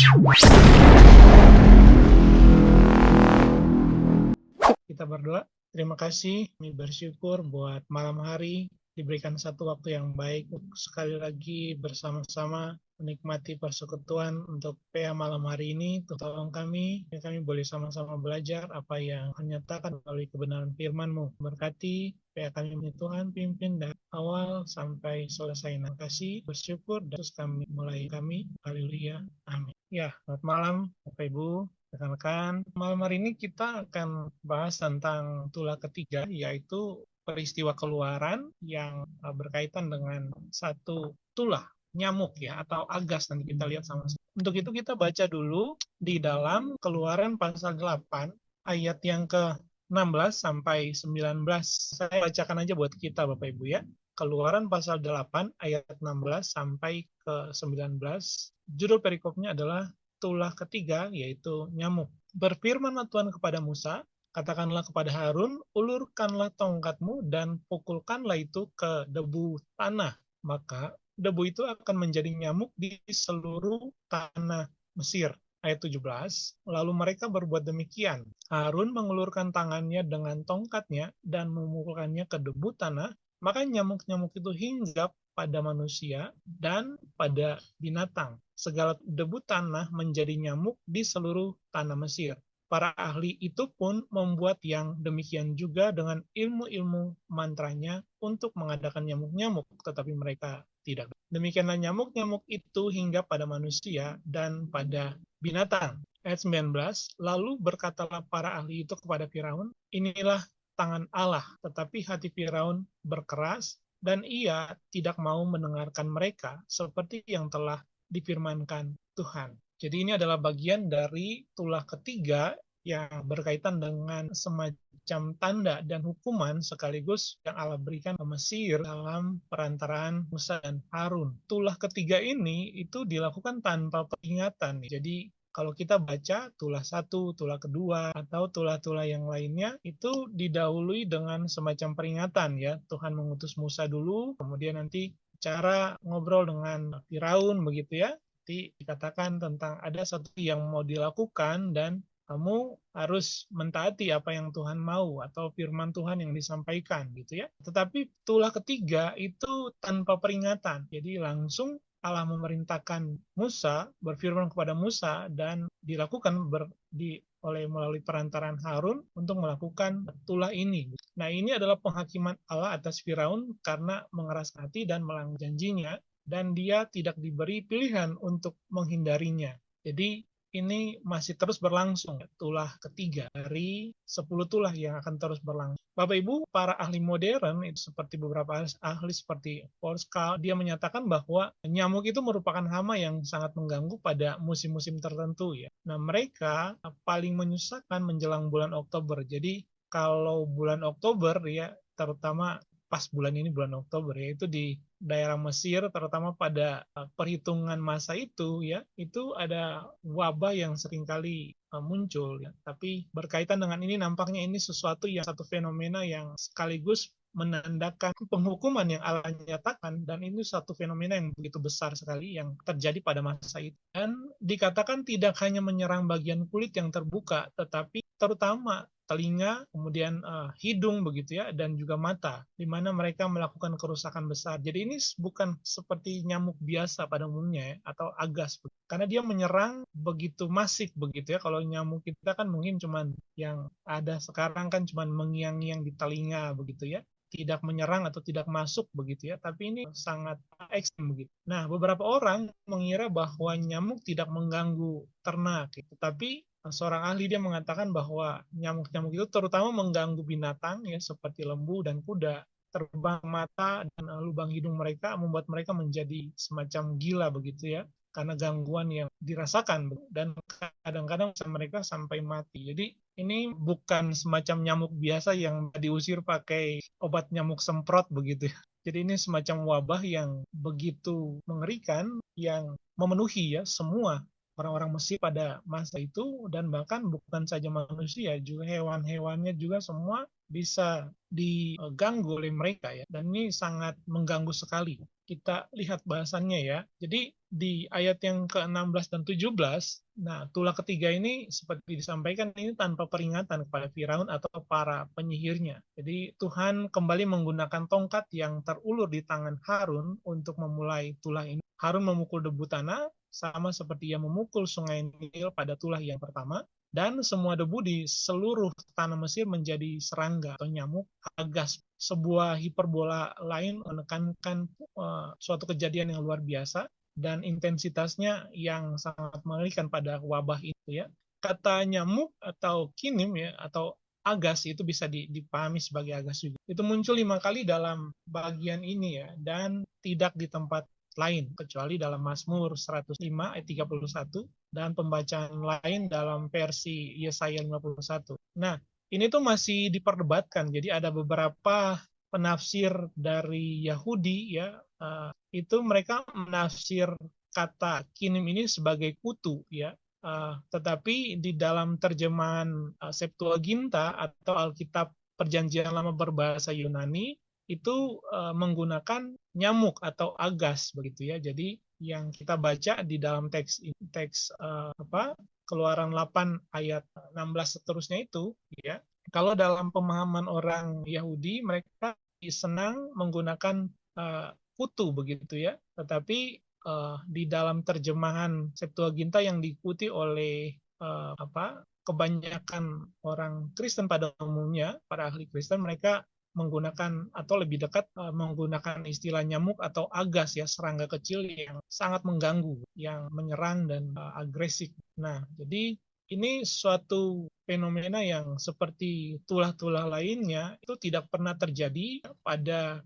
Kita berdoa. Terima kasih, kami bersyukur buat malam hari diberikan satu waktu yang baik untuk sekali lagi bersama-sama menikmati persekutuan untuk PA malam hari ini. Tolong kami, ya kami boleh sama-sama belajar apa yang menyatakan melalui kebenaran firman-Mu. Berkati PA kami ini Tuhan, pimpin dari awal sampai selesai. Terima kasih, bersyukur, dan terus kami mulai kami. Haleluya. Amin. Ya, selamat malam Bapak Ibu. Rekan-rekan, malam hari ini kita akan bahas tentang tulah ketiga, yaitu peristiwa keluaran yang berkaitan dengan satu tulah nyamuk ya, atau agas. Nanti kita lihat sama-sama. Untuk itu kita baca dulu di dalam Keluaran pasal 8, ayat yang ke-16 sampai 19. Saya bacakan aja buat kita Bapak Ibu ya. Keluaran pasal 8, ayat 16 sampai ke-19. Judul perikopnya adalah tulah ketiga, yaitu nyamuk. Berfirmanlah Tuhan kepada Musa, katakanlah kepada Harun, ulurkanlah tongkatmu dan pukulkanlah itu ke debu tanah. Maka debu itu akan menjadi nyamuk di seluruh tanah Mesir. Ayat 17, lalu mereka berbuat demikian. Harun mengulurkan tangannya dengan tongkatnya dan memukulkannya ke debu tanah, maka nyamuk-nyamuk itu hinggap pada manusia dan pada binatang. Segala debu tanah menjadi nyamuk di seluruh tanah Mesir. Para ahli itu pun membuat yang demikian juga dengan ilmu-ilmu mantranya untuk mengadakan nyamuk-nyamuk, tetapi mereka tidak. Demikianlah nyamuk-nyamuk itu hingga pada manusia dan pada binatang. Ayat 19, lalu berkatalah para ahli itu kepada Firaun, inilah tangan Allah, tetapi hati Firaun berkeras, dan ia tidak mau mendengarkan mereka seperti yang telah difirmankan Tuhan. Jadi ini adalah bagian dari tulah ketiga yang berkaitan dengan semacam tanda dan hukuman sekaligus yang Allah berikan ke Mesir dalam perantaraan Musa dan Harun. Tulah ketiga ini itu dilakukan tanpa peringatan. Jadi kalau kita baca tulah satu, tulah kedua, atau tulah-tulah yang lainnya, itu didahului dengan semacam peringatan ya. Tuhan mengutus Musa dulu, kemudian nanti cara ngobrol dengan Firaun begitu ya. Nanti dikatakan tentang ada satu yang mau dilakukan dan kamu harus mentaati apa yang Tuhan mau atau firman Tuhan yang disampaikan gitu ya. Tetapi tulah ketiga itu tanpa peringatan. Jadi langsung Allah memerintahkan Musa, berfirman kepada Musa, dan dilakukan melalui perantaran Harun untuk melakukan tulah ini. Nah, ini adalah penghakiman Allah atas Firaun karena mengeraskan hati dan melanggar janjinya, dan dia tidak diberi pilihan untuk menghindarinya. Jadi, ini masih terus berlangsung, tulah ketiga dari 10 tulah yang akan terus berlangsung. Bapak Ibu, para ahli modern, itu seperti beberapa ahli seperti Paul Scout, dia menyatakan bahwa nyamuk itu merupakan hama yang sangat mengganggu pada musim-musim tertentu ya. Nah, mereka paling menyusahkan menjelang bulan Oktober. Jadi, kalau bulan Oktober ya, terutama pas bulan ini bulan Oktober ya, itu di daerah Mesir terutama pada perhitungan masa itu ya, itu ada wabah yang seringkali muncul ya. Tapi berkaitan dengan ini nampaknya ini satu fenomena yang sekaligus menandakan penghukuman yang Allah nyatakan, dan ini satu fenomena yang begitu besar sekali yang terjadi pada masa itu. Dan dikatakan tidak hanya menyerang bagian kulit yang terbuka, tetapi terutama telinga, kemudian hidung begitu ya, dan juga mata, di mana mereka melakukan kerusakan besar. Jadi ini bukan seperti nyamuk biasa pada umumnya ya, atau agas, karena dia menyerang begitu masif begitu ya. Kalau nyamuk kita kan mungkin cuman yang ada sekarang kan cuman mengiang-ngiang di telinga begitu ya, tidak menyerang atau tidak masuk begitu ya, tapi ini sangat ekstrem begitu. Nah, beberapa orang mengira bahwa nyamuk tidak mengganggu ternak, tetapi seorang ahli dia mengatakan bahwa nyamuk-nyamuk itu terutama mengganggu binatang ya, seperti lembu dan kuda. Terbang mata dan lubang hidung mereka membuat mereka menjadi semacam gila begitu ya, karena gangguan yang dirasakan, dan kadang-kadang mereka sampai mati. Jadi ini bukan semacam nyamuk biasa yang diusir pakai obat nyamuk semprot begitu ya. Jadi ini semacam wabah yang begitu mengerikan yang memenuhi ya semua orang-orang Mesir pada masa itu, dan bahkan bukan saja manusia, juga hewan-hewannya juga semua bisa diganggu oleh mereka ya. Dan ini sangat mengganggu sekali. kita lihat bahasannya ya. Jadi di ayat yang ke-16 dan 17, nah tulah ketiga ini seperti disampaikan ini tanpa peringatan kepada Firaun atau para penyihirnya. Jadi Tuhan kembali menggunakan tongkat yang terulur di tangan Harun untuk memulai tulah ini. Harun memukul debu tanah sama seperti ia memukul sungai Nil pada tulah yang pertama, dan semua debu di seluruh tanah Mesir menjadi serangga atau nyamuk agas. Sebuah hiperbola lain menekankan suatu kejadian yang luar biasa dan intensitasnya yang sangat mengerikan pada wabah itu ya. Kata nyamuk atau kinim ya atau agas itu bisa dipahami sebagai agas juga. Itu muncul 5 kali dalam bagian ini ya dan tidak di tempat lain kecuali dalam Mazmur 105 ayat 31 dan pembacaan lain dalam versi Yesaya 51. Nah, ini tuh masih diperdebatkan. Jadi ada beberapa penafsir dari Yahudi ya, itu mereka menafsir kata kinim ini sebagai kutu ya. Tetapi di dalam terjemahan Septuaginta atau Alkitab Perjanjian Lama berbahasa Yunani itu menggunakan nyamuk atau agas begitu ya. Jadi yang kita baca di dalam teks Keluaran 8 ayat 16 seterusnya itu ya. Kalau dalam pemahaman orang Yahudi mereka senang menggunakan kutu begitu ya. Tetapi di dalam terjemahan Septuaginta yang diikuti oleh kebanyakan orang Kristen pada umumnya, para ahli Kristen mereka menggunakan atau lebih dekat menggunakan istilah nyamuk atau agas ya, serangga kecil yang sangat mengganggu, yang menyerang dan agresif. Nah, jadi ini suatu fenomena yang seperti tulah-tulah lainnya itu tidak pernah terjadi pada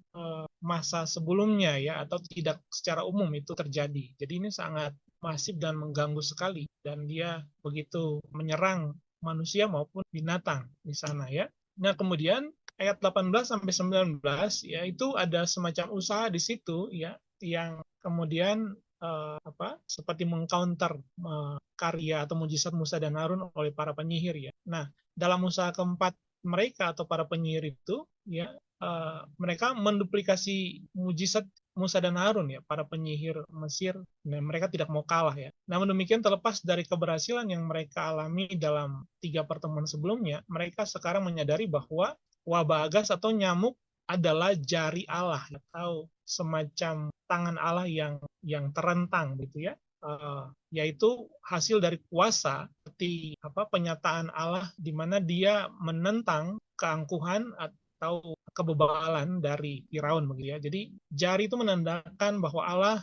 masa sebelumnya ya, atau tidak secara umum itu terjadi. Jadi ini sangat masif dan mengganggu sekali dan dia begitu menyerang manusia maupun binatang di sana ya. Nah, kemudian ayat 18 sampai 19 ya itu ada semacam usaha di situ ya yang kemudian seperti mengcounter karya atau mujizat Musa dan Harun oleh para penyihir ya. Nah, dalam usaha keempat mereka atau para penyihir itu ya mereka menduplikasi mujizat Musa dan Harun ya, para penyihir Mesir, dan mereka tidak mau kalah ya. Namun demikian terlepas dari keberhasilan yang mereka alami dalam 3 pertemuan sebelumnya, mereka sekarang menyadari bahwa wabah agas atau nyamuk adalah jari Allah atau semacam tangan Allah yang terentang gitu ya. Yaitu hasil dari kuasa seperti penyataan Allah di mana dia menentang keangkuhan atau kebebalan dari Firaun begitu ya. Jadi jari itu menandakan bahwa Allah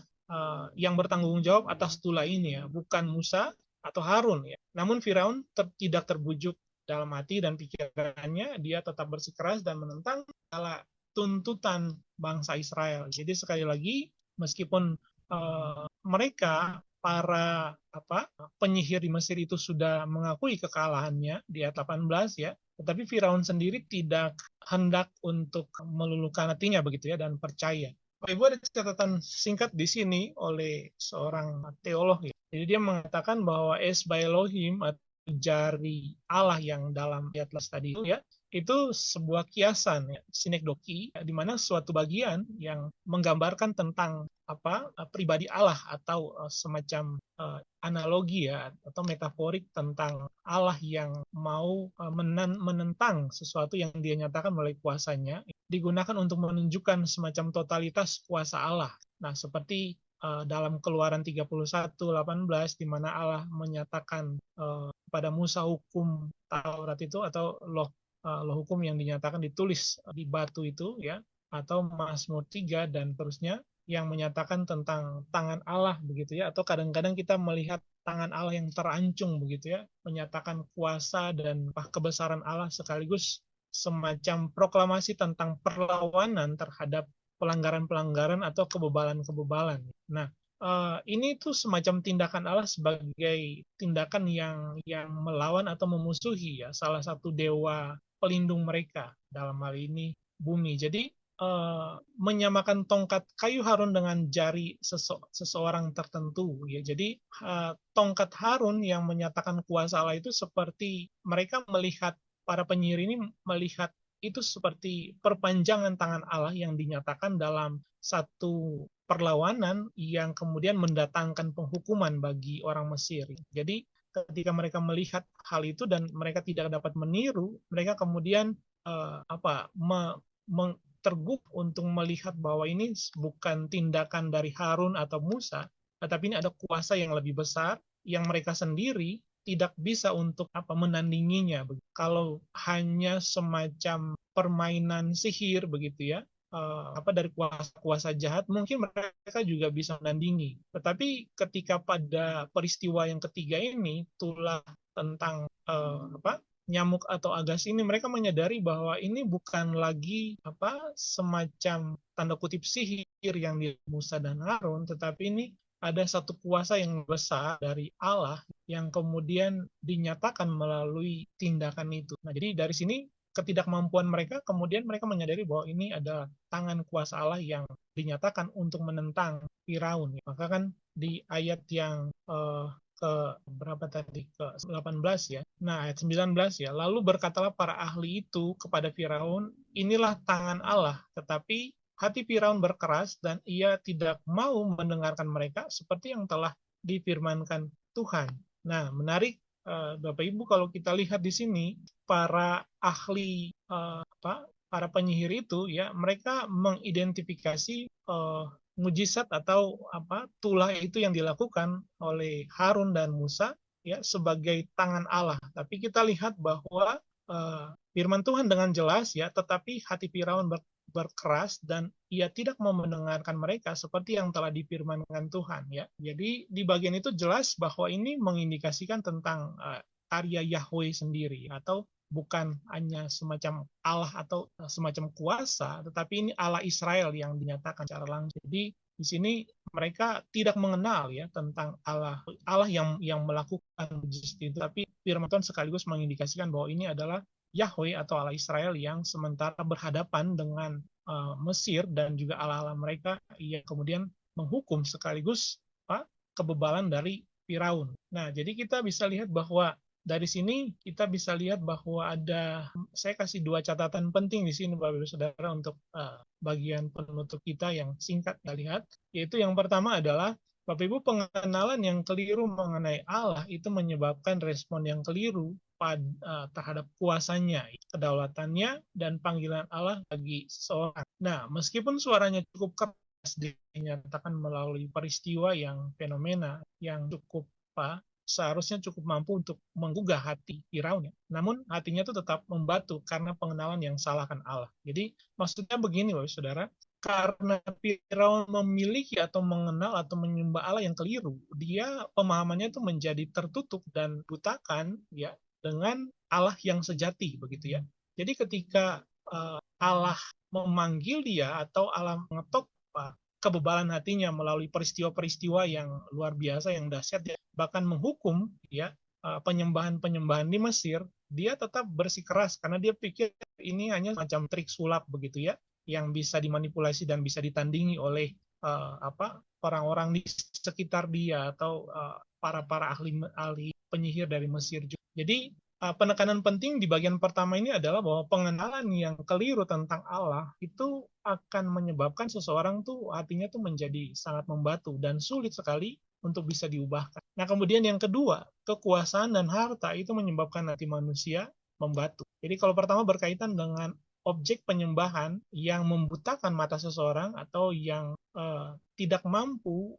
yang bertanggung jawab atas tulah ini ya, bukan Musa atau Harun ya. Namun Firaun tidak terbujuk dalam hati dan pikirannya, dia tetap bersikeras dan menentang segala tuntutan bangsa Israel. Jadi sekali lagi, meskipun mereka para penyihir di Mesir itu sudah mengakui kekalahannya di ayat 18 ya, tetapi Firaun sendiri tidak hendak untuk meluluhkan hatinya begitu ya dan percaya. Bapak Ibu, ada catatan singkat di sini oleh seorang teolog ya. Jadi dia mengatakan bahwa Esba Elohim atau jari Allah yang dalam ayat tadi itu ya, itu sebuah kiasan ya, sinekdoki, di mana suatu bagian yang menggambarkan tentang pribadi Allah atau semacam analogi ya atau metaforik tentang Allah yang mau menentang sesuatu yang dia nyatakan melalui kuasanya, digunakan untuk menunjukkan semacam totalitas kuasa Allah. Nah, seperti dalam Keluaran 31:18 di mana Allah menyatakan pada Musa hukum Taurat itu atau loh hukum yang dinyatakan ditulis di batu itu ya, atau Mazmur 3 dan terusnya yang menyatakan tentang tangan Allah begitu ya, atau kadang-kadang kita melihat tangan Allah yang terancung begitu ya, menyatakan kuasa dan kebesaran Allah sekaligus semacam proklamasi tentang perlawanan terhadap pelanggaran-pelanggaran atau kebebalan-kebebalan. Nah, ini tuh semacam tindakan Allah sebagai tindakan yang melawan atau memusuhi ya salah satu dewa pelindung mereka, dalam hal ini bumi. Jadi menyamakan tongkat kayu Harun dengan jari seseorang tertentu ya. Jadi tongkat Harun yang menyatakan kuasa Allah itu seperti mereka melihat, para penyihir ini melihat itu seperti perpanjangan tangan Allah yang dinyatakan dalam satu perlawanan yang kemudian mendatangkan penghukuman bagi orang Mesir. Jadi ketika mereka melihat hal itu dan mereka tidak dapat meniru, mereka kemudian tergugah untuk melihat bahwa ini bukan tindakan dari Harun atau Musa, tetapi ini ada kuasa yang lebih besar yang mereka sendiri tidak bisa untuk menandinginya. Kalau hanya semacam permainan sihir begitu ya, dari kuasa-kuasa jahat, mungkin mereka juga bisa menandingi. Tetapi ketika pada peristiwa yang ketiga ini, tulah tentang nyamuk atau agas ini, mereka menyadari bahwa ini bukan lagi semacam tanda kutip sihir yang di Musa dan Harun, tetapi ini ada satu kuasa yang besar dari Allah yang kemudian dinyatakan melalui tindakan itu. Nah, jadi dari sini ketidakmampuan mereka, kemudian mereka menyadari bahwa ini adalah tangan kuasa Allah yang dinyatakan untuk menentang Firaun. Maka kan di ayat yang ke berapa tadi? Ke 18 ya. Nah, ayat 19 ya. Lalu berkatalah para ahli itu kepada Firaun, inilah tangan Allah, tetapi hati Firaun berkeras dan ia tidak mau mendengarkan mereka seperti yang telah difirmankan Tuhan. Nah, menarik Bapak Ibu kalau kita lihat di sini para ahli para penyihir itu ya mereka mengidentifikasi mujizat atau tulah itu yang dilakukan oleh Harun dan Musa ya sebagai tangan Allah. Tapi kita lihat bahwa firman Tuhan dengan jelas ya, tetapi hati Firaun berkeras dan ia tidak mau mendengarkan mereka seperti yang telah difirmankan Tuhan ya. Jadi di bagian itu jelas bahwa ini mengindikasikan tentang karya Yahweh sendiri atau bukan hanya semacam Allah atau semacam kuasa, tetapi ini Allah Israel yang dinyatakan secara langsung. Jadi di sini mereka tidak mengenal ya tentang Allah yang melakukan mujizat itu, tapi firman Tuhan sekaligus mengindikasikan bahwa ini adalah Yahweh atau Allah Israel yang sementara berhadapan dengan Mesir dan juga Allah-Allah mereka yang kemudian menghukum sekaligus kebebalan dari Firaun. Nah, jadi kita bisa lihat bahwa dari sini kita bisa lihat bahwa saya kasih dua catatan penting di sini Bapak Ibu Saudara untuk bagian penutup kita yang singkat kita lihat, yaitu yang pertama adalah Bapak Ibu pengenalan yang keliru mengenai Allah itu menyebabkan respon yang keliru terhadap kuasanya, kedaulatannya, dan panggilan Allah bagi seseorang. Nah, meskipun suaranya cukup keras dinyatakan melalui peristiwa yang fenomena yang cukup seharusnya cukup mampu untuk menggugah hati Firaun ya. Namun hatinya itu tetap membatu karena pengenalan yang salah akan Allah. Jadi maksudnya begini Bapak Saudara, karena Firaun memiliki atau mengenal atau menyembah Allah yang keliru, dia pemahamannya itu menjadi tertutup dan butakan ya dengan Allah yang sejati begitu ya. Jadi ketika Allah memanggil dia atau Allah mengetok kebebalan hatinya melalui peristiwa-peristiwa yang luar biasa yang dahsyat, bahkan menghukum ya penyembahan-penyembahan di Mesir, dia tetap bersikeras karena dia pikir ini hanya macam trik sulap begitu ya, yang bisa dimanipulasi dan bisa ditandingi oleh orang-orang di sekitar dia atau para ahli penyihir dari Mesir juga. Jadi penekanan penting di bagian pertama ini adalah bahwa pengenalan yang keliru tentang Allah itu akan menyebabkan seseorang tuh hatinya tuh menjadi sangat membatu dan sulit sekali untuk bisa diubahkan. Nah, kemudian yang kedua, kekuasaan dan harta itu menyebabkan hati manusia membatu. Jadi kalau pertama berkaitan dengan objek penyembahan yang membutakan mata seseorang atau yang tidak mampu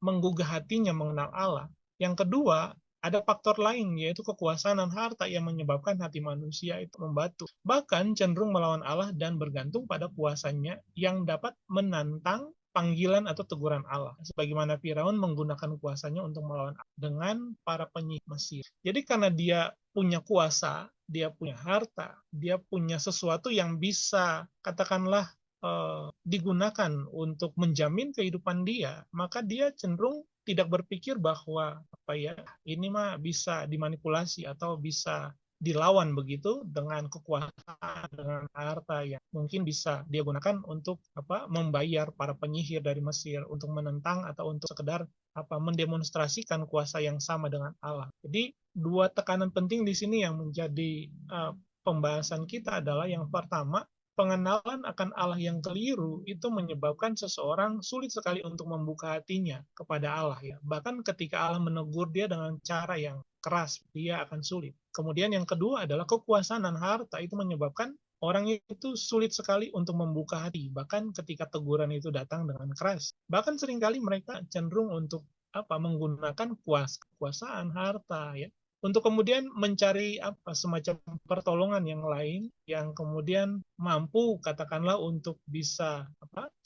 menggugah hatinya mengenal Allah. Yang kedua, ada faktor lain, yaitu kekuasaan dan harta yang menyebabkan hati manusia itu membatu. Bahkan cenderung melawan Allah dan bergantung pada kuasanya yang dapat menantang panggilan atau teguran Allah. Sebagaimana Firaun menggunakan kuasanya untuk melawan Allah dengan para penyihir Mesir. Jadi karena dia punya kuasa, dia punya harta, dia punya sesuatu yang bisa katakanlah digunakan untuk menjamin kehidupan dia, maka dia cenderung tidak berpikir bahwa ini mah bisa dimanipulasi atau bisa dilawan begitu dengan kekuasaan, dengan harta yang mungkin bisa dia gunakan untuk membayar para penyihir dari Mesir untuk menentang atau untuk sekedar mendemonstrasikan kuasa yang sama dengan Allah. Jadi dua tekanan penting di sini yang menjadi pembahasan kita adalah yang pertama, pengenalan akan Allah yang keliru itu menyebabkan seseorang sulit sekali untuk membuka hatinya kepada Allah ya. Bahkan ketika Allah menegur dia dengan cara yang keras, dia akan sulit. Kemudian yang kedua adalah kekuasaan dan harta itu menyebabkan orang itu sulit sekali untuk membuka hati, bahkan ketika teguran itu datang dengan keras. Bahkan seringkali mereka cenderung untuk menggunakan kekuasaan, harta ya, untuk kemudian mencari semacam pertolongan yang lain yang kemudian mampu katakanlah untuk bisa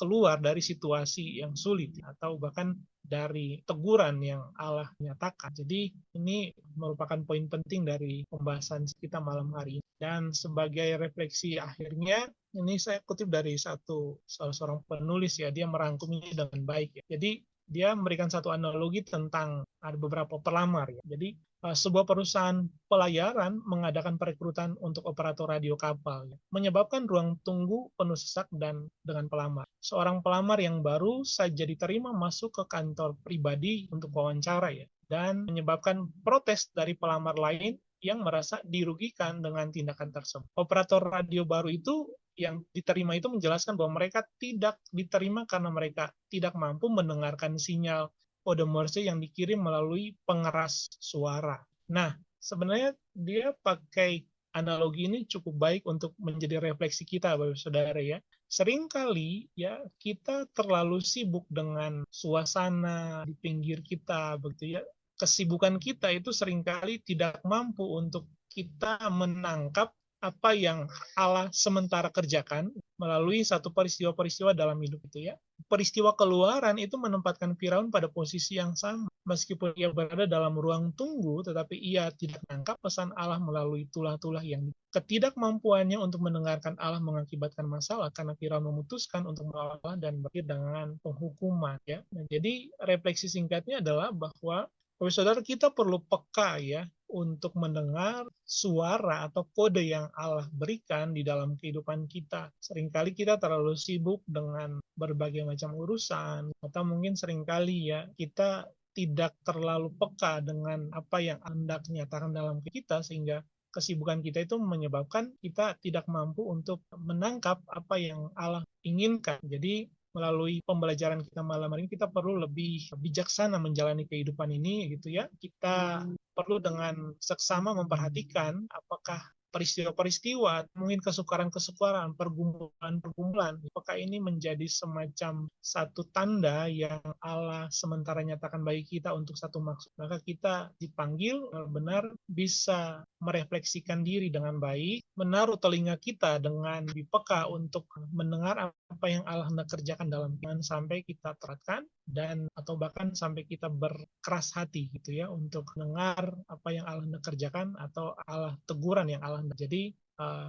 keluar dari situasi yang sulit atau bahkan dari teguran yang Allah nyatakan. Jadi ini merupakan poin penting dari pembahasan kita malam hari ini. Dan sebagai refleksi akhirnya, ini saya kutip dari salah seorang penulis ya, dia merangkum ini dengan baik ya. Jadi dia memberikan satu analogi tentang ada beberapa pelamar ya. Jadi sebuah perusahaan pelayaran mengadakan perekrutan untuk operator radio kapal, ya, menyebabkan ruang tunggu penuh sesak dan dengan pelamar. Seorang pelamar yang baru saja diterima masuk ke kantor pribadi untuk wawancara ya, dan menyebabkan protes dari pelamar lain yang merasa dirugikan dengan tindakan tersebut. Operator radio baru itu yang diterima itu menjelaskan bahwa mereka tidak diterima karena mereka tidak mampu mendengarkan sinyal kode Morse yang dikirim melalui pengeras suara. Nah, sebenarnya dia pakai analogi ini cukup baik untuk menjadi refleksi kita, Bapak Saudara ya. Seringkali ya kita terlalu sibuk dengan suasana di pinggir kita, begitu ya. Kesibukan kita itu seringkali tidak mampu untuk kita menangkap apa yang Allah sementara kerjakan melalui satu peristiwa-peristiwa dalam hidup itu ya. Peristiwa keluaran itu menempatkan Firaun pada posisi yang sama. Meskipun ia berada dalam ruang tunggu, tetapi ia tidak menangkap pesan Allah melalui tulah-tulah yang ketidakmampuannya untuk mendengarkan Allah mengakibatkan masalah karena Firaun memutuskan untuk melawan Allah dan berakhir dengan penghukuman. Ya. Nah, jadi refleksi singkatnya adalah bahwa saudara kita perlu peka ya untuk mendengar suara atau kode yang Allah berikan di dalam kehidupan kita. Seringkali kita terlalu sibuk dengan berbagai macam urusan, atau mungkin seringkali ya kita tidak terlalu peka dengan apa yang hendak nyatakan dalam kita, sehingga kesibukan kita itu menyebabkan kita tidak mampu untuk menangkap apa yang Allah inginkan. Jadi melalui pembelajaran kita malam hari ini kita perlu lebih bijaksana menjalani kehidupan ini gitu ya. Kita perlu dengan seksama memperhatikan apakah peristiwa-peristiwa, mungkin kesukaran-kesukaran, pergumulan-pergumulan, apakah ini menjadi semacam satu tanda yang Allah sementara nyatakan bagi kita untuk satu maksud. Maka kita dipanggil benar bisa merefleksikan diri dengan baik, menaruh telinga kita dengan peka untuk mendengar apa yang Allah hendak kerjakan dalam iman sampai kita terapkan dan atau bahkan sampai kita berkeras hati gitu ya untuk mendengar apa yang Allah hendak kerjakan atau Allah teguran yang Allah hendak. Jadi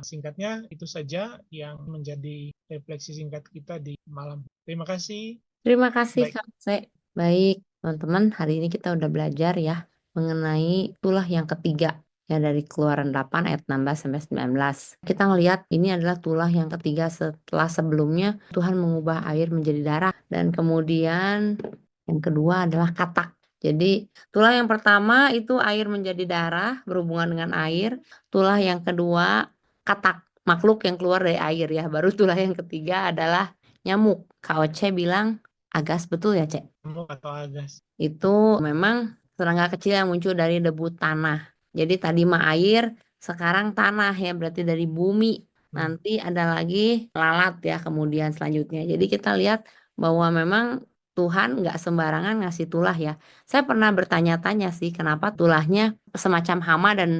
singkatnya itu saja yang menjadi refleksi singkat kita di malam. Terima kasih. Terima kasih Baik. Kak Se. Baik, teman-teman, hari ini kita udah belajar ya mengenai tulah yang ketiga ya dari Keluaran 8 ayat 16 sampai 19. Kita ngelihat ini adalah tulah yang ketiga setelah sebelumnya Tuhan mengubah air menjadi darah dan kemudian yang kedua adalah katak. Jadi tulah yang pertama itu air menjadi darah berhubungan dengan air. Tulah yang kedua katak, makhluk yang keluar dari air ya. Baru tulah yang ketiga adalah nyamuk. Kak Oce bilang agas, betul ya Cek? Nyamuk atau agas. Itu memang serangga kecil yang muncul dari debu tanah. Jadi tadi mah air, sekarang tanah ya, berarti dari bumi. Nanti ada lagi lalat ya kemudian selanjutnya. Jadi kita lihat bahwa memang Tuhan nggak sembarangan ngasih tulah ya. Saya pernah bertanya-tanya sih kenapa tulahnya semacam hama dan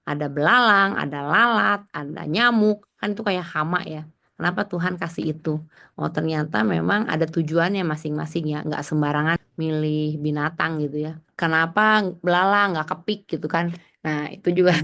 ada belalang, ada lalat, ada nyamuk. Kan itu kayak hama ya. Kenapa Tuhan kasih itu? Oh ternyata memang ada tujuannya masing-masing ya. Nggak sembarangan milih binatang gitu ya. Kenapa belalang nggak kepik gitu kan? Nah itu juga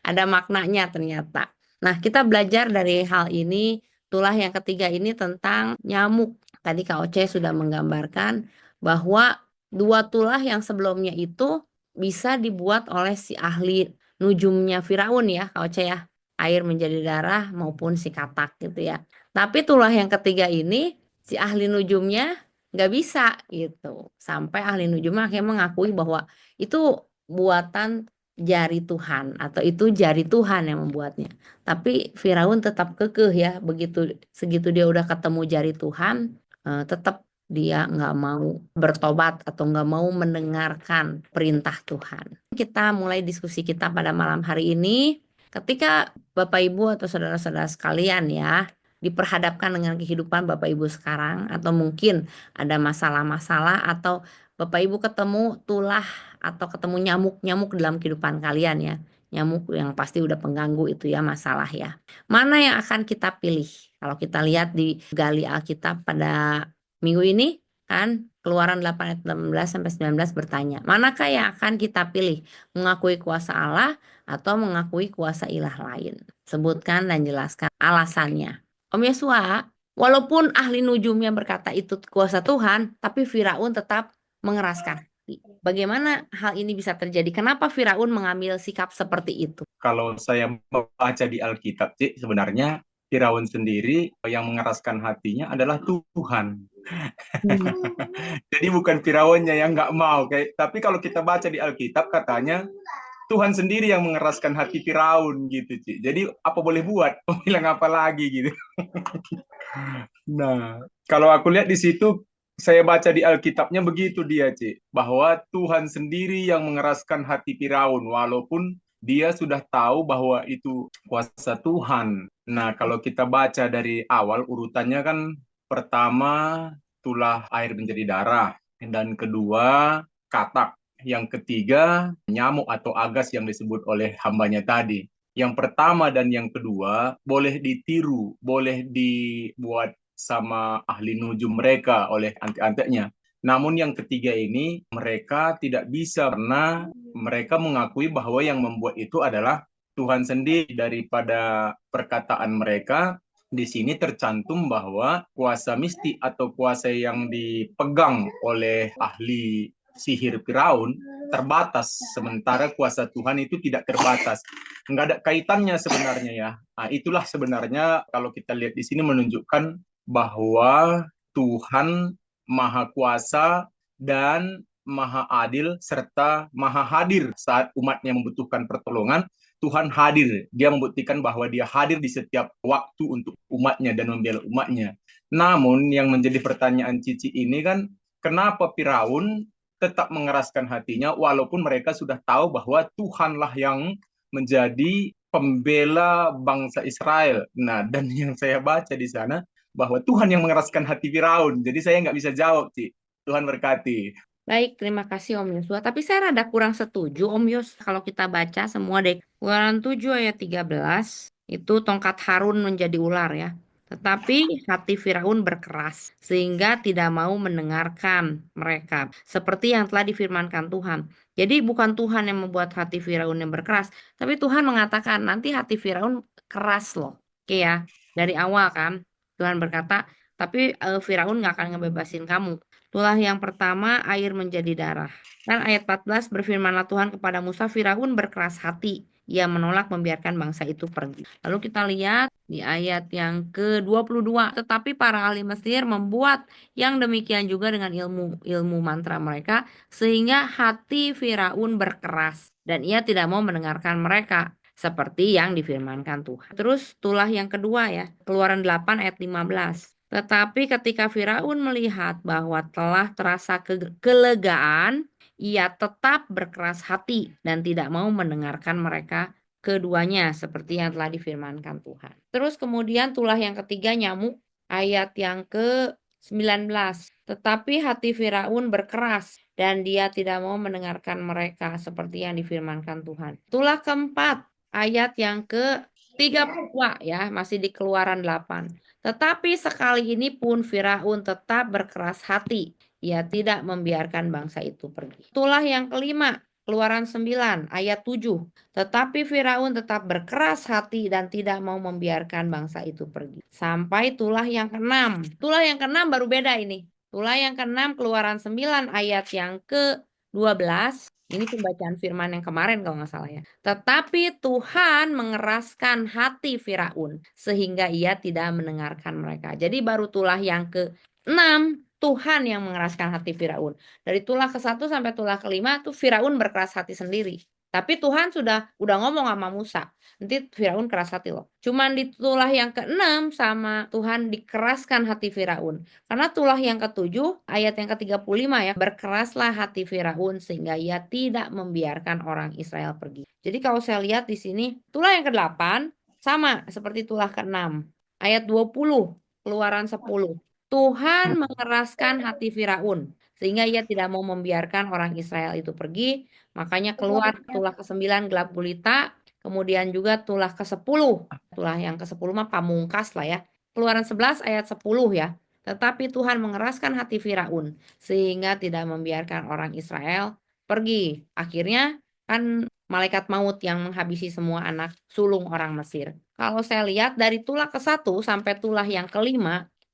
ada maknanya ternyata. Nah kita belajar dari hal ini, tulah yang ketiga ini tentang nyamuk. Tadi Kak Oce sudah menggambarkan bahwa dua tulah yang sebelumnya itu bisa dibuat oleh si ahli nujumnya Firaun ya Kak Oce ya. Air menjadi darah maupun si katak gitu ya. Tapi tulah yang ketiga ini si ahli nujumnya nggak bisa gitu. Sampai ahli nujumnya akhirnya mengakui bahwa itu buatan jari Tuhan atau itu jari Tuhan yang membuatnya. Tapi Firaun tetap kekeh ya, begitu segitu dia udah ketemu jari Tuhan, tetap dia nggak mau bertobat atau nggak mau mendengarkan perintah Tuhan. Kita mulai diskusi kita pada malam hari ini. Ketika Bapak Ibu atau saudara-saudara sekalian ya diperhadapkan dengan kehidupan Bapak Ibu sekarang, atau mungkin ada masalah-masalah, atau Bapak Ibu ketemu tulah atau ketemu nyamuk-nyamuk dalam kehidupan kalian ya. Nyamuk yang pasti udah pengganggu itu ya, masalah ya. Mana yang akan kita pilih? Kalau kita lihat di gali Alkitab pada minggu ini kan Keluaran 8 ayat 18 sampai 19 bertanya, manakah yang akan kita pilih? Mengakui kuasa Allah atau mengakui kuasa ilah lain? Sebutkan dan jelaskan alasannya. Om Yesua, walaupun ahli nujum yang berkata itu kuasa Tuhan, tapi Firaun tetap mengeraskan hati. Bagaimana hal ini bisa terjadi? Kenapa Firaun mengambil sikap seperti itu? Kalau saya membaca di Alkitab, Cik, sebenarnya Firaun sendiri yang mengeraskan hatinya adalah Tuhan. Jadi bukan Firaunnya yang nggak mau. Tapi kalau kita baca di Alkitab katanya Tuhan sendiri yang mengeraskan hati Firaun gitu, Cik. Jadi apa boleh buat? Mau bilang apa lagi gitu. Nah, kalau aku lihat di situ, saya baca di Alkitabnya begitu dia, Cik. Bahwa Tuhan sendiri yang mengeraskan hati Firaun, walaupun dia sudah tahu bahwa itu kuasa Tuhan. Nah, kalau kita baca dari awal, urutannya kan pertama, tulah air menjadi darah. Dan kedua, katak. Yang ketiga, nyamuk atau agas yang disebut oleh hambanya tadi. Yang pertama dan yang kedua boleh ditiru, boleh dibuat sama ahli nujum mereka oleh antek-anteknya. Namun yang ketiga ini mereka tidak bisa karena mereka mengakui bahwa yang membuat itu adalah Tuhan sendiri. Daripada perkataan mereka, di sini tercantum bahwa kuasa mistik atau kuasa yang dipegang oleh ahli sihir Firaun terbatas, sementara kuasa Tuhan itu tidak terbatas. Nggak ada kaitannya sebenarnya ya. Nah, itulah sebenarnya kalau kita lihat di sini menunjukkan bahwa Tuhan Maha Kuasa dan Maha Adil serta Maha Hadir saat umatnya membutuhkan pertolongan. Tuhan hadir, dia membuktikan bahwa dia hadir di setiap waktu untuk umatnya dan membela umatnya. Namun yang menjadi pertanyaan Cici ini kan, kenapa Firaun tetap mengeraskan hatinya walaupun mereka sudah tahu bahwa Tuhanlah yang menjadi pembela bangsa Israel. Nah, dan yang saya baca di sana bahwa Tuhan yang mengeraskan hati Firaun. Jadi saya nggak bisa jawab, Ci. Tuhan berkati. Baik, terima kasih Om Yosua. Tapi saya rada kurang setuju Om Yos. Kalau kita baca semua deh. Keluaran 7 ayat 13, itu tongkat Harun menjadi ular ya. Tetapi hati Firaun berkeras, sehingga tidak mau mendengarkan mereka. Seperti yang telah difirmankan Tuhan. Jadi bukan Tuhan yang membuat hati Firaun yang berkeras. Tapi Tuhan mengatakan nanti hati Firaun keras loh. Oke ya, dari awal kan. Tuhan berkata, tapi Firaun gak akan ngebebasin kamu. Tulah yang pertama, air menjadi darah. Dan ayat 14, berfirmanlah Tuhan kepada Musa, Firaun berkeras hati. Ia menolak membiarkan bangsa itu pergi. Lalu kita lihat di ayat yang ke-22. Tetapi para ahli Mesir membuat yang demikian juga dengan ilmu mantra mereka, sehingga hati Firaun berkeras. Dan ia tidak mau mendengarkan mereka, seperti yang difirmankan Tuhan. Terus tulah yang kedua ya, Keluaran 8 ayat 15. Tetapi ketika Firaun melihat bahwa telah terasa kelegaan, ia tetap berkeras hati dan tidak mau mendengarkan mereka keduanya seperti yang telah difirmankan Tuhan. Terus kemudian tulah yang ketiga, nyamuk, ayat yang ke-19. Tetapi hati Firaun berkeras dan dia tidak mau mendengarkan mereka seperti yang difirmankan Tuhan. Tulah keempat, ayat yang ke-32 ya, masih di Keluaran 8. Tetapi sekali ini pun Firaun tetap berkeras hati. Ia tidak membiarkan bangsa itu pergi. Itulah yang kelima, Keluaran 9 ayat 7. Tetapi Firaun tetap berkeras hati dan tidak mau membiarkan bangsa itu pergi. Sampai tulah yang keenam. Tulah yang keenam baru beda ini. Tulah yang keenam Keluaran 9 ayat yang ke-12. Ini pembacaan firman yang kemarin kalau nggak salah ya. Tetapi Tuhan mengeraskan hati Firaun sehingga ia tidak mendengarkan mereka. Jadi baru tulah yang ke-6 Tuhan yang mengeraskan hati Firaun. Dari tulah ke-1 sampai tulah ke-5 tuh Firaun berkeras hati sendiri. Tapi Tuhan udah ngomong sama Musa. Nanti Firaun keras hati loh. Cuman di tulah yang ke-6 sama Tuhan dikeraskan hati Firaun. Karena tulah yang ke-7 ayat yang ke-35 ya, berkeraslah hati Firaun sehingga ia tidak membiarkan orang Israel pergi. Jadi kalau saya lihat di sini tulah yang ke-8 sama seperti tulah ke-6. Ayat 20, Keluaran 10. Tuhan mengeraskan hati Firaun sehingga ia tidak mau membiarkan orang Israel itu pergi. Makanya keluar tulah ke-9 gelap gulita, kemudian juga tulah ke-10. Tulah yang ke-10 mah pamungkas lah ya. Keluaran 11 ayat 10 ya. Tetapi Tuhan mengeraskan hati Firaun sehingga tidak membiarkan orang Israel pergi. Akhirnya kan malaikat maut yang menghabisi semua anak sulung orang Mesir. Kalau saya lihat dari tulah ke-1 sampai tulah yang ke-5,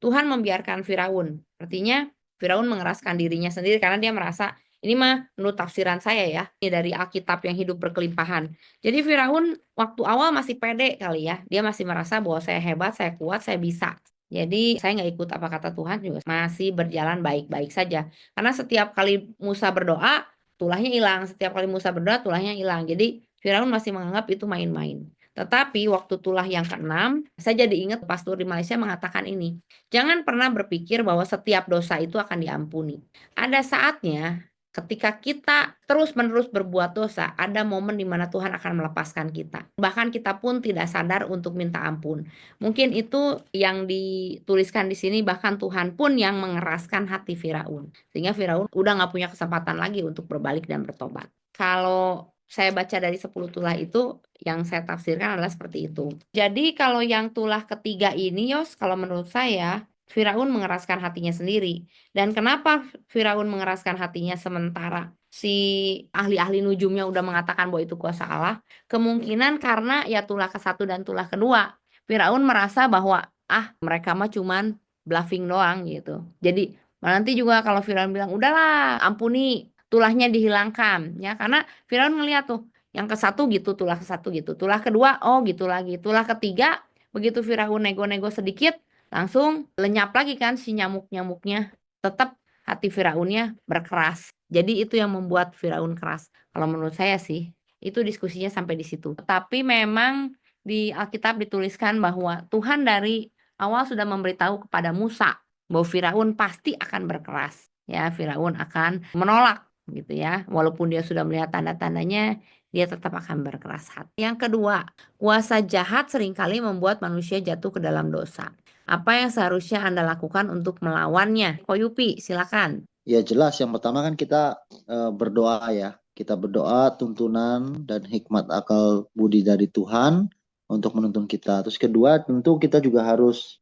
Tuhan membiarkan Firaun. Artinya Firaun mengeraskan dirinya sendiri karena dia merasa ini mah menurut tafsiran saya ya, ini dari Alkitab yang hidup berkelimpahan. Jadi Firaun waktu awal masih pede kali ya, dia masih merasa bahwa saya hebat, saya kuat, saya bisa. Jadi saya nggak ikut apa kata Tuhan juga masih berjalan baik-baik saja. Karena setiap kali Musa berdoa, tulahnya hilang. Setiap kali Musa berdoa, tulahnya hilang. Jadi Firaun masih menganggap itu main-main. Tetapi waktu tulah yang ke-6, saya jadi ingat pastor di Malaysia mengatakan ini. Jangan pernah berpikir bahwa setiap dosa itu akan diampuni. Ada saatnya ketika kita terus-menerus berbuat dosa, ada momen di mana Tuhan akan melepaskan kita. Bahkan kita pun tidak sadar untuk minta ampun. Mungkin itu yang dituliskan di sini, bahkan Tuhan pun yang mengeraskan hati Firaun. Sehingga Firaun udah nggak punya kesempatan lagi untuk berbalik dan bertobat. Kalau saya baca dari 10 tulah itu, yang saya tafsirkan adalah seperti itu. Jadi kalau yang tulah ketiga ini, Yos, kalau menurut saya, Firaun mengeraskan hatinya sendiri. Dan kenapa Firaun mengeraskan hatinya sementara si ahli-ahli nujumnya udah mengatakan bahwa itu kuasa Allah? Kemungkinan karena ya tulah ke-1 dan tulah kedua. Firaun merasa bahwa mereka mah cuman bluffing doang gitu. Jadi nanti juga kalau Firaun bilang udahlah ampuni, tulahnya dihilangkan ya, karena Firaun ngeliat tuh yang ke-1 gitu, tulah ke-1 gitu, tulah kedua oh gitu lagi, tulah ketiga begitu Firaun nego-nego sedikit langsung lenyap lagi kan si nyamuk-nyamuknya. Tetap hati Firaunnya berkeras. Jadi itu yang membuat Firaun keras. Kalau menurut saya sih, itu diskusinya sampai di situ. Tapi memang di Alkitab dituliskan bahwa Tuhan dari awal sudah memberitahu kepada Musa bahwa Firaun pasti akan berkeras. Ya, Firaun akan menolak gitu ya. Walaupun dia sudah melihat tanda-tandanya, dia tetap akan berkeras hati. Yang kedua, kuasa jahat seringkali membuat manusia jatuh ke dalam dosa. Apa yang seharusnya Anda lakukan untuk melawannya? Ko Yupi, silakan. Ya jelas, yang pertama kan kita berdoa ya. Kita berdoa tuntunan dan hikmat akal budi dari Tuhan untuk menuntun kita. Terus kedua, tentu kita juga harus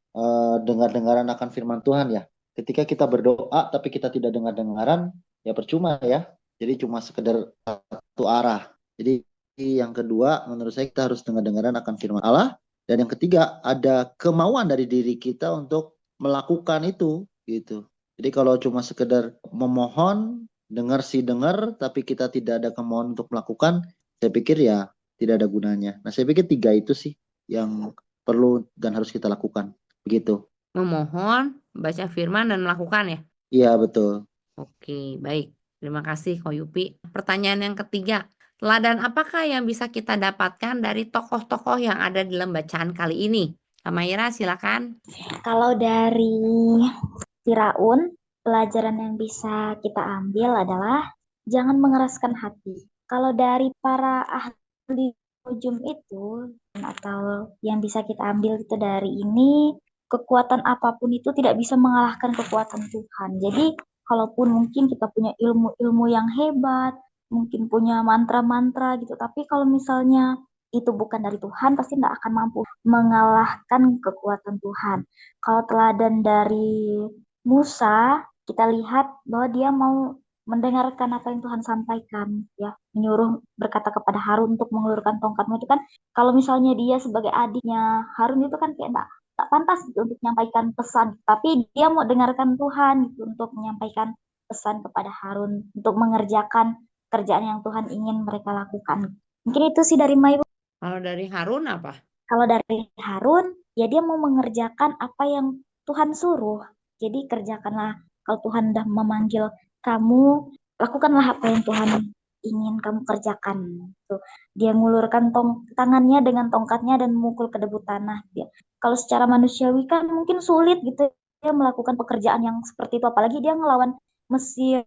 dengar-dengaran akan firman Tuhan ya. Ketika kita berdoa tapi kita tidak dengar-dengaran, ya percuma ya. Jadi cuma sekedar satu arah. Jadi yang kedua, menurut saya kita harus dengar-dengaran akan firman Allah. Dan yang ketiga, ada kemauan dari diri kita untuk melakukan itu gitu. Jadi kalau cuma sekedar memohon, dengar, tapi kita tidak ada kemauan untuk melakukan, saya pikir ya tidak ada gunanya. Nah, saya pikir 3 itu sih yang perlu dan harus kita lakukan. Begitu. Memohon, baca firman, dan melakukan ya? Iya, betul. Oke, baik. Terima kasih Ko Yupi. Pertanyaan yang ketiga, teladan apakah yang bisa kita dapatkan dari tokoh-tokoh yang ada dalam bacaan kali ini? Kamaira, silakan. Kalau dari Firaun, pelajaran yang bisa kita ambil adalah jangan mengeraskan hati. Kalau dari para ahli nujum itu, atau yang bisa kita ambil itu dari ini, kekuatan apapun itu tidak bisa mengalahkan kekuatan Tuhan. Jadi, kalaupun mungkin kita punya ilmu-ilmu yang hebat, mungkin punya mantra-mantra gitu, tapi kalau misalnya itu bukan dari Tuhan, pasti nggak akan mampu mengalahkan kekuatan Tuhan. Kalau teladan dari Musa, kita lihat bahwa dia mau mendengarkan apa yang Tuhan sampaikan, ya, menyuruh berkata kepada Harun untuk mengulurkan tongkatmu itu kan, kalau misalnya dia sebagai adiknya Harun itu kan kayak tak pantas gitu untuk menyampaikan pesan, tapi dia mau dengarkan Tuhan gitu, untuk menyampaikan pesan kepada Harun untuk mengerjakan kerjaan yang Tuhan ingin mereka lakukan. Mungkin itu sih dari Mai. Kalau dari Harun apa? Kalau dari Harun, ya dia mau mengerjakan apa yang Tuhan suruh. Jadi kerjakanlah, kalau Tuhan sudah memanggil kamu, lakukanlah apa yang Tuhan ingin kamu kerjakan. Tuh. Dia ngulurkan tangannya dengan tongkatnya dan memukul ke debu tanah. Kalau secara manusiawi kan mungkin sulit gitu dia melakukan pekerjaan yang seperti itu. Apalagi dia ngelawan Mesir,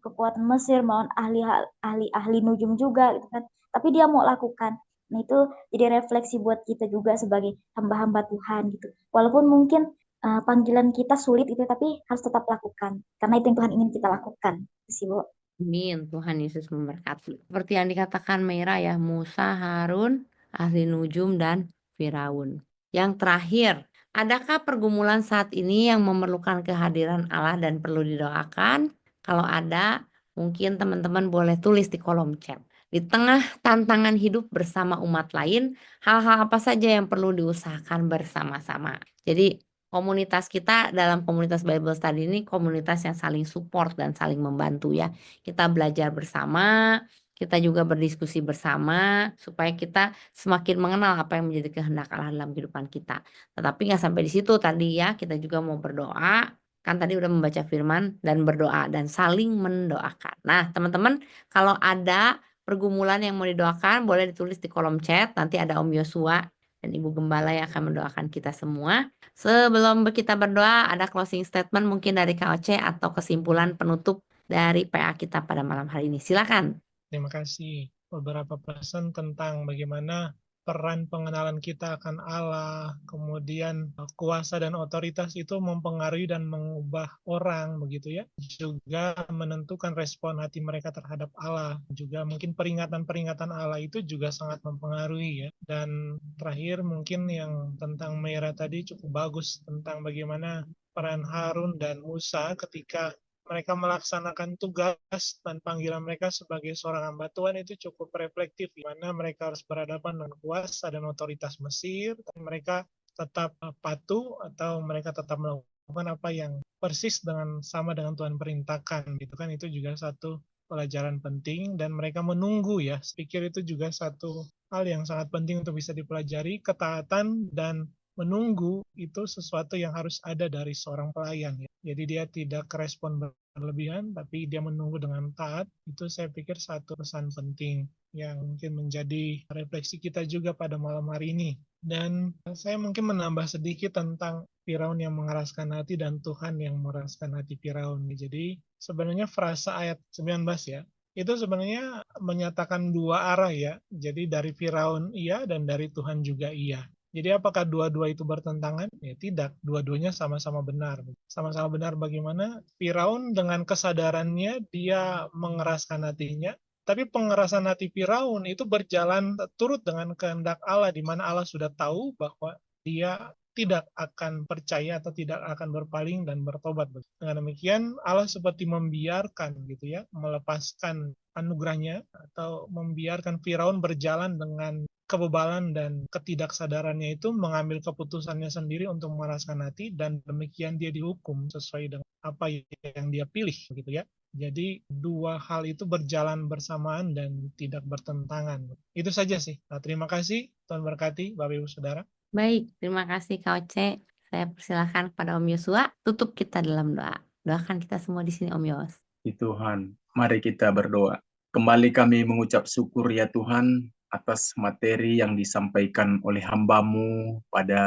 kekuatan Mesir, melawan ahli nujum juga gitu kan. Tapi dia mau lakukan. Nah itu jadi refleksi buat kita juga sebagai hamba-hamba Tuhan gitu. Walaupun mungkin panggilan kita sulit itu, tapi harus tetap lakukan. Karena itu yang Tuhan ingin kita lakukan. Itu sih, Bu. Amin. Tuhan Yesus memberkati. Seperti yang dikatakan Meira ya, Musa, Harun, ahli nujum, dan Firaun. Yang terakhir, adakah pergumulan saat ini yang memerlukan kehadiran Allah dan perlu didoakan? Kalau ada, mungkin teman-teman boleh tulis di kolom chat. Di tengah tantangan hidup bersama umat lain, hal-hal apa saja yang perlu diusahakan bersama-sama. Jadi komunitas kita dalam komunitas Bible Study ini komunitas yang saling support dan saling membantu ya. Kita belajar bersama, kita juga berdiskusi bersama supaya kita semakin mengenal apa yang menjadi kehendak Allah dalam kehidupan kita. Tetapi nggak sampai di situ tadi ya, kita juga mau berdoa. Kan tadi udah membaca firman dan berdoa dan saling mendoakan. Nah teman-teman kalau ada pergumulan yang mau didoakan boleh ditulis di kolom chat. Nanti ada Om Yosua dan Ibu Gembala yang akan mendoakan kita semua. Sebelum kita berdoa ada closing statement mungkin dari KOC atau kesimpulan penutup dari PA kita pada malam hari ini. Silakan. Terima kasih. Beberapa pesan tentang bagaimana peran pengenalan kita akan Allah, kemudian kuasa dan otoritas itu mempengaruhi dan mengubah orang, begitu ya. Juga menentukan respon hati mereka terhadap Allah. Juga mungkin peringatan-peringatan Allah itu juga sangat mempengaruhi ya. Dan terakhir mungkin yang tentang Meira tadi cukup bagus tentang bagaimana peran Harun dan Musa ketika mereka melaksanakan tugas dan panggilan mereka sebagai seorang hamba Tuhan itu cukup reflektif, di mana mereka harus berhadapan dengan kuasa dan otoritas Mesir, tapi mereka tetap patuh atau mereka tetap melakukan apa yang persis sama dengan Tuhan perintahkan, gitu kan. Itu juga satu pelajaran penting dan mereka menunggu ya. Saya pikir itu juga satu hal yang sangat penting untuk bisa dipelajari, ketaatan dan menunggu itu sesuatu yang harus ada dari seorang pelayan ya. Jadi dia tidak respon berlebihan, tapi dia menunggu dengan taat. Itu saya pikir satu pesan penting yang mungkin menjadi refleksi kita juga pada malam hari ini. Dan saya mungkin menambah sedikit tentang Firaun yang mengeraskan hati dan Tuhan yang mengeraskan hati Firaun. Jadi sebenarnya frasa ayat 19 ya, itu sebenarnya menyatakan dua arah ya. Jadi dari Firaun iya dan dari Tuhan juga iya. Jadi apakah dua-dua itu bertentangan? Ya tidak, dua-duanya sama-sama benar. Sama-sama benar bagaimana Firaun dengan kesadarannya dia mengeraskan hatinya, tapi pengerasan hati Firaun itu berjalan turut dengan kehendak Allah, di mana Allah sudah tahu bahwa dia tidak akan percaya atau tidak akan berpaling dan bertobat. Dengan demikian Allah seperti membiarkan gitu ya, melepaskan anugerahnya atau membiarkan Firaun berjalan dengan kebebalan dan ketidaksadarannya itu mengambil keputusannya sendiri untuk mengeraskan hati dan demikian dia dihukum sesuai dengan apa yang dia pilih gitu ya. Jadi dua hal itu berjalan bersamaan dan tidak bertentangan. Itu saja sih. Nah, terima kasih. Tuhan berkati Bapak Ibu Saudara. Baik, terima kasih Kak Oce. Saya persilahkan kepada Om Yosua, tutup kita dalam doa. Doakan kita semua di sini Om Yos. Tuhan, mari kita berdoa. Kembali kami mengucap syukur ya Tuhan atas materi yang disampaikan oleh hamba-Mu pada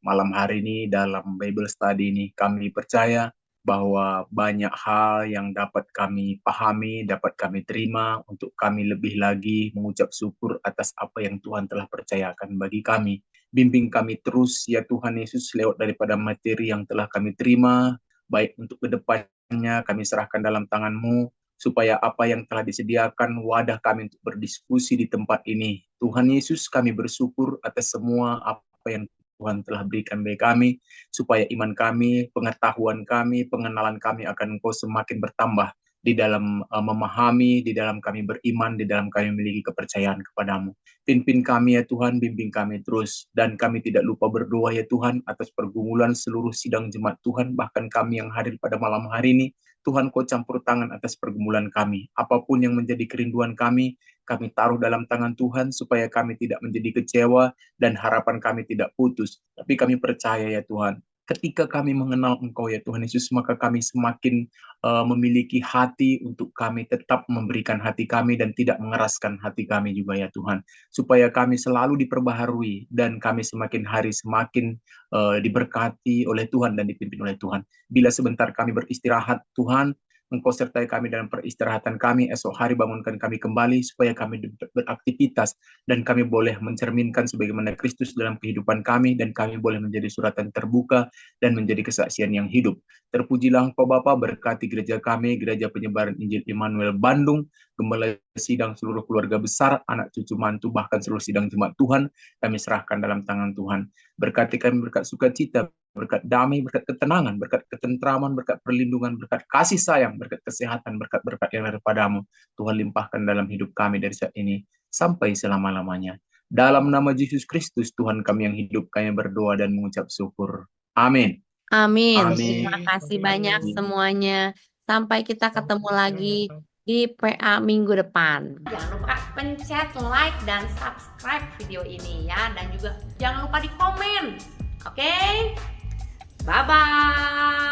malam hari ini dalam Bible Study ini. Kami percaya bahwa banyak hal yang dapat kami pahami, dapat kami terima untuk kami lebih lagi mengucap syukur atas apa yang Tuhan telah percayakan bagi kami. Bimbing kami terus ya Tuhan Yesus lewat daripada materi yang telah kami terima, baik untuk ke depannya kami serahkan dalam tangan-Mu, supaya apa yang telah disediakan wadah kami untuk berdiskusi di tempat ini. Tuhan Yesus, kami bersyukur atas semua apa yang Tuhan telah berikan bagi kami, supaya iman kami, pengetahuan kami, pengenalan kami akan Engkau semakin bertambah di dalam memahami, di dalam kami beriman, di dalam kami memiliki kepercayaan kepadamu. Pimpin kami ya Tuhan, bimbing kami terus. Dan kami tidak lupa berdoa ya Tuhan atas pergumulan seluruh sidang jemaat Tuhan, bahkan kami yang hadir pada malam hari ini. Tuhan Kau campur tangan atas pergumulan kami. Apapun yang menjadi kerinduan kami taruh dalam tangan Tuhan supaya kami tidak menjadi kecewa dan harapan kami tidak putus. Tapi kami percaya ya Tuhan, ketika kami mengenal Engkau ya Tuhan Yesus, maka kami semakin memiliki hati untuk kami tetap memberikan hati kami dan tidak mengeraskan hati kami juga ya Tuhan. Supaya kami selalu diperbaharui dan kami semakin hari semakin diberkati oleh Tuhan dan dipimpin oleh Tuhan. Bila sebentar kami beristirahat Tuhan, Engkau sertai kami dalam peristirahatan kami, esok hari bangunkan kami kembali supaya kami beraktivitas dan kami boleh mencerminkan sebagaimana Kristus dalam kehidupan kami dan kami boleh menjadi suratan terbuka dan menjadi kesaksian yang hidup. Terpujilah Engkau Bapa, berkati gereja kami, Gereja Penyebaran Injil Immanuel Bandung, Gembala Sidang seluruh keluarga besar, anak cucu mantu, bahkan seluruh sidang jemaat Tuhan, kami serahkan dalam tangan Tuhan. Berkati kami berkat sukacita, berkat damai, berkat ketenangan, berkat ketentraman, berkat perlindungan, berkat kasih sayang, berkat kesehatan, berkat-berkat yang daripadamu. Tuhan limpahkan dalam hidup kami dari saat ini sampai selama-lamanya. Dalam nama Yesus Kristus, Tuhan kami yang hidup, kami berdoa dan mengucap syukur. Amin. Amin. Amin. Terima kasih Amin. banyak semuanya. Sampai kita ketemu lagi di PA minggu depan. Jangan lupa pencet like dan subscribe video ini ya. Dan juga jangan lupa di komen. Oke? Bye-bye.